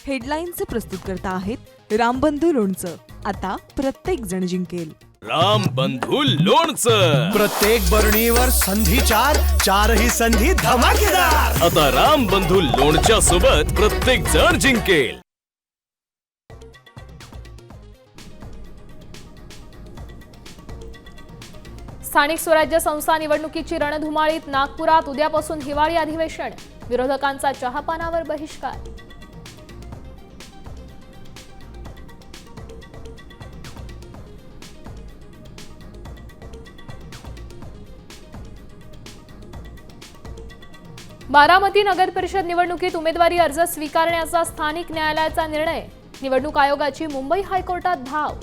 हेडलाईन्सचे प्रस्तुतकर्ता आहेत रामबंधू लोणचं. आता प्रत्येक जण जिंकेल. रामबंधू लोणचं. प्रत्येक बरणीवर संधी चार, चारही संधी धमाकेदार. आता रामबंधू लोणच्या सोबत प्रत्येक जण जिंकेल. स्थानिक स्वराज्य संस्था निवडणुकीची रणधुमाळीत. नागपुरात उद्यापासून हिवाळी अधिवेशन. विरोधकांचा चहापानावर बहिष्कार. बारामती नगर परिषद निवडणुकीत उमेदवारी अर्ज स्वीकारण्याचा स्थानिक न्यायालयाचा निर्णय. निवडणूक आयोगाची मुंबई हायकोर्टात धाव.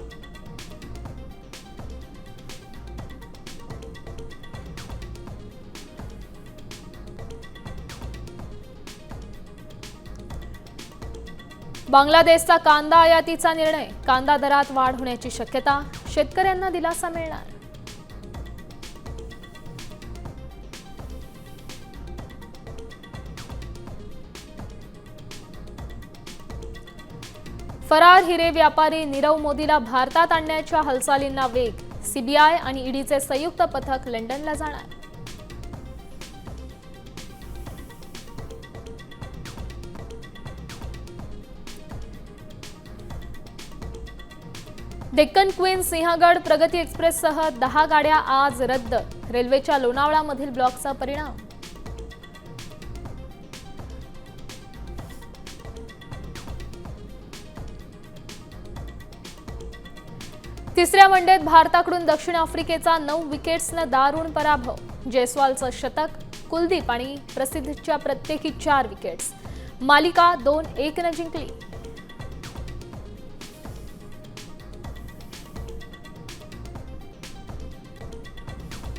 बांगलादेशचा कांदा आयातीचा निर्णय. कांदा दरात वाढ होण्याची शक्यता. शेतकऱ्यांना दिलासा मिळणार. फरार हिरे व्यापारी नीरव मोदीला भारतात आणण्याच्या हालचालींना वेग. सीबीआय आणि ईडीचे संयुक्त पथक लंडनला जाणार. डेक्कन क्वीन, सिंहगड, प्रगती एक्सप्रेससह 10 गाड्या आज रद्द. रेल्वेच्या लोणावळामधील ब्लॉकचा परिणाम. तिसऱ्या वनडेत भारताकडून दक्षिण आफ्रिकेचा 9 विकेट्सनं दारुण पराभव. जयस्वालचं शतक, कुलदीप आणि प्रसिद्धच्या प्रत्येकी 4 विकेट्स. मालिका 2-1 जिंकली.